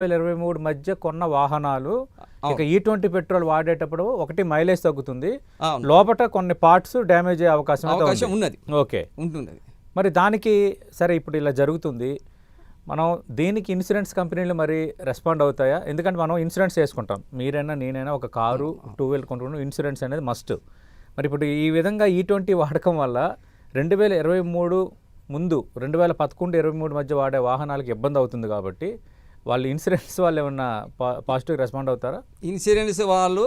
2023 మధ్య కొన్న వాహనాలు ఇక E20 పెట్రోల్ వాడేటప్పుడు ఒకటి మైలేజ్ తగ్గుతుంది, లోపల కొన్ని పార్ట్స్ డ్యామేజ్ అయ్యే అవకాశం ఉన్నది. ఓకే ఉంటుంది. మరి దానికి సరే ఇప్పుడు ఇలా జరుగుతుంది, మనం దీనికి ఇన్సూరెన్స్ కంపెనీలు మరి రెస్పాండ్ అవుతాయా? ఎందుకంటే మనం ఇన్సూరెన్స్ చేసుకుంటాం, మీరైనా నేనైనా ఒక కారు 2 వీలర్ కొంటున్నాం, ఇన్సూరెన్స్ అనేది మస్ట్. మరి ఇప్పుడు ఈ విధంగా E20 వాడకం వల్ల 2023 ముందు 2011-23 మధ్య వాడే వాహనాలకు ఇబ్బంది అవుతుంది కాబట్టి వాళ్ళు ఇన్సూరెన్స్ వాళ్ళు ఏమన్నా పాజిటివ్ రెస్పాండ్ అవుతారా? ఇన్సూరెన్స్ వాళ్ళు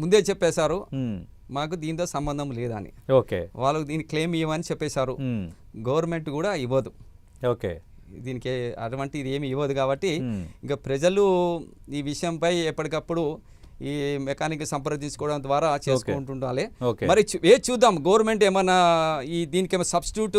ముందే చెప్పేశారు మాకు దీంతో సంబంధం లేదని. ఓకే, వాళ్ళు దీన్ని క్లెయిమ్ ఇవ్వమని చెప్పేశారు. గవర్నమెంట్ కూడా ఇవ్వదు. ఓకే, దీనికి అటువంటి ఇది ఏమి ఇవ్వదు కాబట్టి ఇంకా ప్రజలు ఈ విషయంపై ఎప్పటికప్పుడు ఈ మెకానిక్ సంప్రదించుకోవడం ద్వారా చేసుకుంటుండాలి. మరి చూద్దాం గవర్నమెంట్ ఏమన్నా ఈ దీనికి ఏమైనా సబ్స్టిట్యూట్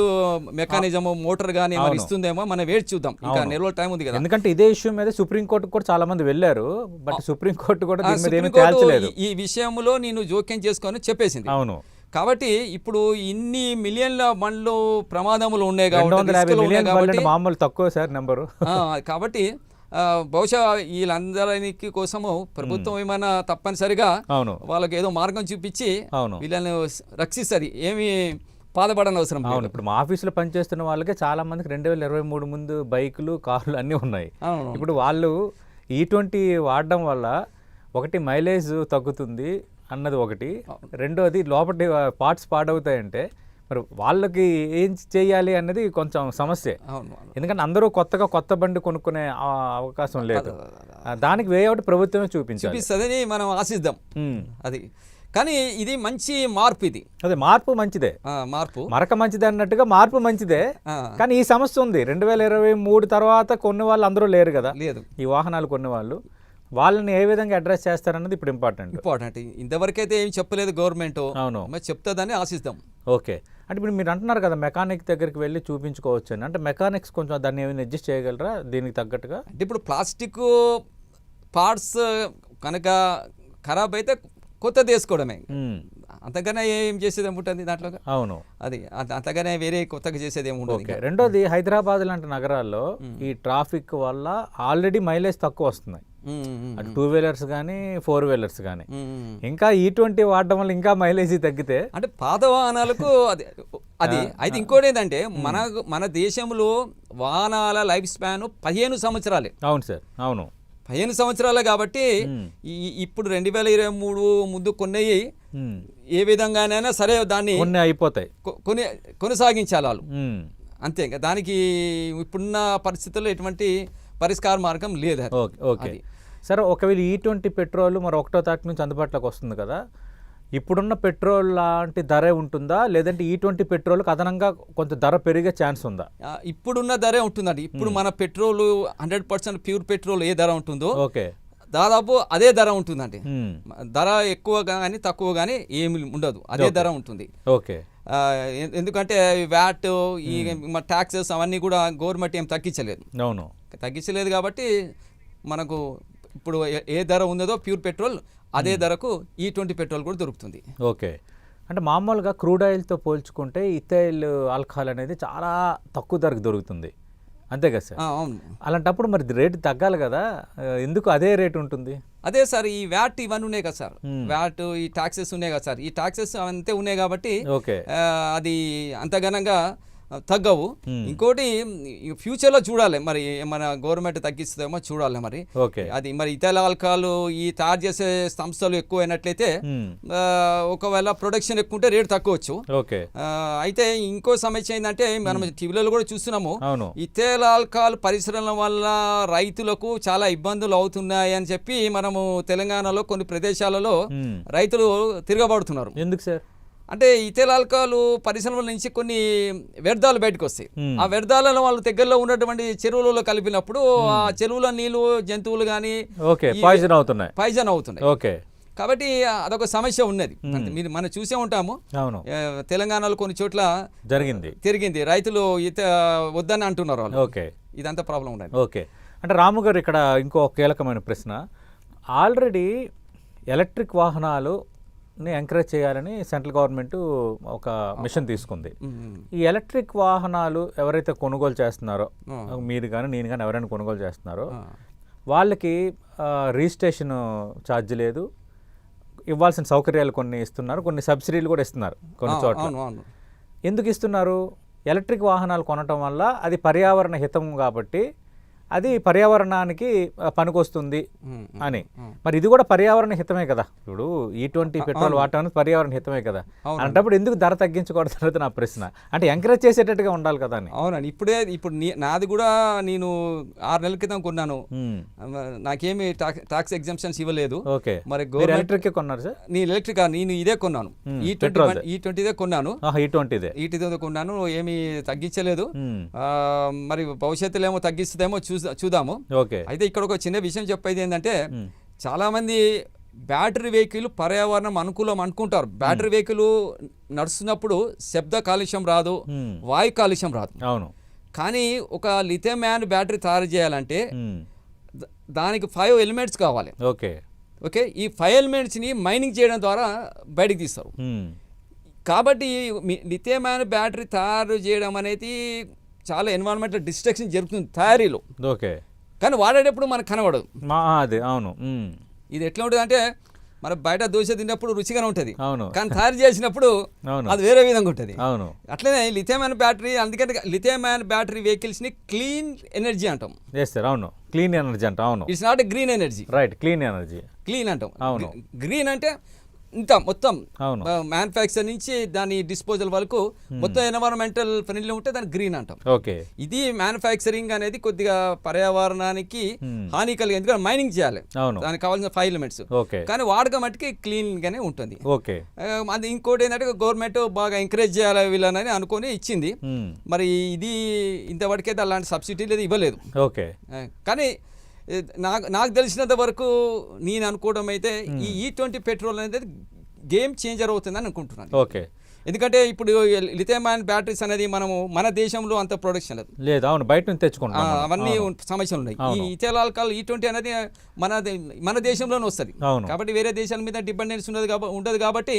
మెకానిజం మోటార్ కానీ ఏమైనా ఇస్తుందేమో మనం వేచి చూద్దాం. ఇంకా నెల రోజుల టైం ఉంది కదా. ఎందుకంటే ఇదే ఇష్యూ మీద సుప్రీంకోర్టు కూడా చాలా మంది వెళ్ళారు, బట్ సుప్రీంకోర్టు కూడా దీని మీద ఏమీ తేల్చలేదు. ఈ విషయంలో నేను జోక్యం చేసుకొని చెప్పేసింది. అవును, కాబట్టి ఇప్పుడు ఇన్ని మిలియన్ల బండ్లు ప్రమాదములు ఉన్నాయి కాబట్టి మామూలు తక్కువ సార్ నెంబరు. కాబట్టి బహుశా వీళ్ళందరికి కోసము ప్రభుత్వం ఏమైనా తప్పనిసరిగా వాళ్ళకి ఏదో మార్గం చూపించి వీళ్ళని రక్షిస్తుంది, ఏమి బాధపడని అవసరం. అవును, ఇప్పుడు మా ఆఫీసులో పనిచేస్తున్న వాళ్ళకి చాలా మందికి 2023 ముందు బైకులు కార్లు అన్నీ ఉన్నాయి. ఇప్పుడు వాళ్ళు E20 వాడడం వల్ల ఒకటి మైలేజ్ తగ్గుతుంది అన్నది ఒకటి, రెండోది లోపటి పార్ట్స్ పాడవుతాయంటే మరి వాళ్ళకి ఏం చేయాలి అన్నది కొంచెం సమస్య. ఎందుకంటే అందరూ కొత్త బండి కొనుక్కునే అవకాశం లేదు, దానికి వేఅవుట్ ప్రభుత్వమే చూపిస్తుందని మనం ఆశిద్దాం. అది కానీ ఇది మంచి మార్పు. ఇది అదే మార్పు మంచిదే, మరక మంచిదే అన్నట్టుగా మార్పు మంచిదే. కానీ ఈ సమస్య ఉంది, 2023 తర్వాత కొన్ని వాళ్ళు అందరూ లేరు కదా, లేదు ఈ వాహనాలు కొన్ని వాళ్ళు, వాళ్ళని ఏ విధంగా అడ్రస్ చేస్తారన్నది ఇప్పుడు ఇంపార్టెంట్. ఇంతవరకైతే ఏం చెప్పలేదు గవర్నమెంట్. అవును, మరి చెప్తుందని ఆశిస్తాం. ఓకే, అంటే ఇప్పుడు మీరు అంటున్నారు కదా మెకానిక్ దగ్గరికి వెళ్ళి చూపించుకోవచ్చు అని, అంటే మెకానిక్స్ కొంచెం దాన్ని ఏమైనా అడ్జస్ట్ చేయగలరా దీనికి తగ్గట్టుగా? అంటే ఇప్పుడు ప్లాస్టిక్ పార్ట్స్ కనుక ఖరాబ్ అయితే కొత్తది వేసుకోవడమే, అంతగానే ఏం చేసేది ఏముంటుంది దాంట్లో. అవును, అది అంతగానే వేరే కొత్తగా చేసేది ఏముంటుంది. రెండోది హైదరాబాద్ లాంటి నగరాల్లో ఈ ట్రాఫిక్ వల్ల ఆల్రెడీ మైలేజ్ తక్కువ వస్తున్నాయి, అటు 2 వీలర్స్ కానీ 4 వీలర్స్ కానీ. ఇంకా E20 వాడడం వల్ల ఇంకా మైలేజ్ తగ్గితే అంటే పాత వాహనాలకు అది అయితే ఇంకోటి ఏంటంటే మన దేశంలో వాహనాల లైఫ్ స్పాన్ 15 సంవత్సరాలే. అవును సార్, అవును 15 సంవత్సరాలే. కాబట్టి ఇప్పుడు 2023 ముందు కొన్నవి ఏ విధంగానైనా సరే దాన్ని కొన్ని అయిపోతాయి, కొనసాగించాలి వాళ్ళు, అంతే. ఇంకా దానికి ఇప్పుడున్న పరిస్థితుల్లో ఎటువంటి పరిష్కార మార్గం లేదు. ఓకే, సరే ఒకవేళ E20 పెట్రోల్ మరి 1వ తారీఖు నుంచి అందుబాటులోకి వస్తుంది కదా, ఇప్పుడున్న పెట్రోల్ లాంటి ధరే ఉంటుందా, లేదంటే E20 పెట్రోల్కి అదనంగా కొంత ధర పెరిగే ఛాన్స్ ఉందా? ఇప్పుడున్న ధరే ఉంటుందండి. ఇప్పుడు మన పెట్రోల్ 100% ప్యూర్ పెట్రోల్ ఏ ధర ఉంటుందో ఓకే దాదాపు అదే ధర ఉంటుందండి. ధర ఎక్కువ కానీ తక్కువ కానీ ఏమి ఉండదు, అదే ధర ఉంటుంది. ఓకే, ఎందుకంటే వ్యాట్ ఈ ట్యాక్సెస్ అవన్నీ కూడా గవర్నమెంట్ ఏం తగ్గించలేదు. అవును, తగ్గించలేదు కాబట్టి మనకు ఇప్పుడు ఏ ధర ఉన్నదో ప్యూర్ పెట్రోల్ అదే ధరకు E20 పెట్రోల్ కూడా దొరుకుతుంది. ఓకే, అంటే మామూలుగా క్రూడ్ ఆయిల్తో పోల్చుకుంటే ఇథైల్ ఆల్కహాల్ అనేది చాలా తక్కువ ధరకు దొరుకుతుంది, అంతే కదా సార్? అవును. అలాంటప్పుడు మరి రేటు తగ్గాలి కదా, ఎందుకు అదే రేటు ఉంటుంది? అదే సార్, ఈ వ్యాట్ ఇవన్నీ ఉన్నాయి కదా సార్, వ్యాట్ ఈ ట్యాక్సెస్ ఉన్నాయి కదా సార్, ఈ ట్యాక్సెస్ అంతే ఉన్నాయి కాబట్టి అది అంతగనంగా తగ్గవు. ఇంకోటి ఫ్యూచర్లో చూడాలి మరి మన గవర్నమెంట్ తగ్గిస్తుందేమో చూడాలి మరి. అది మరి ఇథైల్ ఆల్కహాల్ ఈ తయారు చేసే సంస్థలు ఎక్కువ అయినట్లయితే ఒకవేళ ప్రొడక్షన్ ఎక్కువ ఉంటే రేటు తక్కువచ్చు. అయితే ఇంకో సమస్య ఏంటంటే మనం టీవీలలో కూడా చూస్తున్నాము, ఇథైల్ ఆల్కహాల్ పరిశ్రమల వల్ల రైతులకు చాలా ఇబ్బందులు అవుతున్నాయి అని చెప్పి మనము తెలంగాణలో కొన్ని ప్రదేశాలలో రైతులు తిరగబడుతున్నారు. ఎందుకు సార్? అంటే ఇథైల్ ఆల్కహాల్ పరిశ్రమల నుంచి కొన్ని వ్యర్థాలు బయటకు వస్తాయి, ఆ వ్యర్థాలను వాళ్ళు దగ్గరలో ఉన్నటువంటి చెరువులలో కలిపినప్పుడు ఆ చెరువుల నీళ్లు జంతువులు కానీ పాయిజన్ అవుతున్నాయి. కాబట్టి అదొక సమస్య ఉన్నది. మనం చూసే ఉంటాము, తెలంగాణలో కొన్ని చోట్ల జరిగింది, రైతులు వద్దని అంటున్నారు వాళ్ళు. ఇదంతా ప్రాబ్లం ఉన్నది. ఓకే, అంటే రాము గారు ఇక్కడ ఇంకో కీలకమైన ప్రశ్న, ఆల్రెడీ ఎలక్ట్రిక్ వాహనాలు ఎంకరేజ్ చేయాలని సెంట్రల్ గవర్నమెంట్ ఒక మిషన్ తీసుకుంది. ఈ ఎలక్ట్రిక్ వాహనాలు ఎవరైతే కొనుగోలు చేస్తున్నారో, మీరు కానీ నేను కానీ ఎవరైనా కొనుగోలు చేస్తున్నారో వాళ్ళకి రిజిస్ట్రేషన్ ఛార్జ్ లేదు, ఇవ్వాల్సిన సౌకర్యాలు కొన్ని ఇస్తున్నారు, కొన్ని సబ్సిడీలు కూడా ఇస్తున్నారు కొన్ని చోట్ల. ఎందుకు ఇస్తున్నారు? ఎలక్ట్రిక్ వాహనాలు కొనటం వల్ల అది పర్యావరణ హితం కాబట్టి అది పర్యావరణానికి పనికొస్తుంది అని. మరి ఇది కూడా పర్యావరణ హితమే కదా. ఇప్పుడు E20 పెట్రోల్ వాడటం అనేది పర్యావరణ హితమే కదా. అంటప్పుడు ఎందుకు ధర తగ్గించకూడదు అనేది నా ప్రశ్న. అంటే ఎంకరేజ్ చేసేటట్టుగా ఉండాలి కదా అని. అవునండి. ఇప్పుడు నాది కూడా నేను 6 నెలల క్రితం కొన్నాను. నాకేమి టాక్స్ ఎగ్జామ్షన్స్ ఇవ్వలేదు. ఓకే, మరి ఎలక్ట్రిక్ కొన్నారు సార్? నేను ఇదే కొన్నాను, E20 కొన్నాను. E20 కొన్నాను, ఏమి తగ్గించలేదు. మరి భవిష్యత్తులో ఏమో తగ్గిస్తుందేమో చూద్దాము. అయితే ఇక్కడ ఒక చిన్న విషయం చెప్పేది ఏంటంటే, చాలా మంది బ్యాటరీ వెహికల్ పర్యావరణం అనుకూలం అనుకుంటారు. బ్యాటరీ వెహికల్ నడుస్తున్నప్పుడు శబ్ద కాలుష్యం రాదు, వాయు కాలుష్యం రాదు. అవును. కానీ ఒక లిథియం అయాన్ బ్యాటరీ తయారు చేయాలంటే దానికి 5 ఎలిమెంట్స్ కావాలి. ఓకే, ఈ 5 ఎలిమెంట్స్ని మైనింగ్ చేయడం ద్వారా బయటకు తీస్తారు. కాబట్టి లిథియం అయాన్ బ్యాటరీ తయారు చేయడం అనేది చాలా ఎన్విరాన్మెంటల్ డిస్ట్రక్షన్ జరుగుతుంది తయారీలో. ఓకే, కానీ వాడేటప్పుడు మనకు కనబడదు. అది అవును. ఇది ఎట్లా ఉంటుంది అంటే, మన బయట దోశ తిన్నప్పుడు రుచిగానే ఉంటుంది, అవును, కానీ తయారు చేసినప్పుడు అది వేరే విధంగా ఉంటుంది. అవును. అట్లనే లిథియం అయాన్ బ్యాటరీ, అందుకని లిథియం అయాన్ బ్యాటరీ వెహికల్స్ ని క్లీన్ ఎనర్జీ అంటాం. అవును, క్లీన్ ఎనర్జీ అంటాం. అవును, it's not green energy. Right, clean energy, clean అంటాం. అవును. గ్రీన్ అంటే ఇంత మొత్తం అవును, మ్యానుఫ్యాక్చర్ నుంచి దాని డిస్పోజల్ వరకు మొత్తం ఎన్విరాన్మెంటల్ ఫ్రెండ్లీ ఉంటే దాన్ని గ్రీన్ అంటాం. ఓకే, ఇది మ్యానుఫ్యాక్చరింగ్ అనేది కొద్దిగా పర్యావరణానికి హాని కలిగి, ఎందుకంటే మైనింగ్ చేయాలి, దానికి కావాల్సిన 5 ఎలిమెంట్స్. కానీ వాడకం మట్టుకి క్లీన్ గానే ఉంటుంది. ఓకే, అది ఇంకోటి ఏంటంటే గవర్నమెంట్ బాగా ఎంకరేజ్ చేయాలి వీళ్ళని అనుకొని ఇచ్చింది. మరి ఇది ఇంతవరకైతే అలాంటి సబ్సిడీలు ఇవ్వలేదు. ఓకే, కానీ నాకు తెలిసినంత వరకు నేను అనుకోవడం అయితే ఈ E20 పెట్రోల్ అనేది గేమ్ చేంజర్ అవుతుందని అనుకుంటున్నాను. ఓకే, ఎందుకంటే ఇప్పుడు లిథియం అయాన్ బ్యాటరీస్ అనేది మన దేశంలో అంత ప్రొడక్షన్ లేదు. అవును, బయట నుంచి తెచ్చుకుంటాం, అవన్నీ సమస్యలు ఉన్నాయి. ఈ ఇథనాల్ ఆల్కహాల్ E20 అనేది మన దేశంలోనే వస్తుంది. కాబట్టి వేరే దేశాల మీద డిపెండెన్స్ ఉండదు కాబట్టి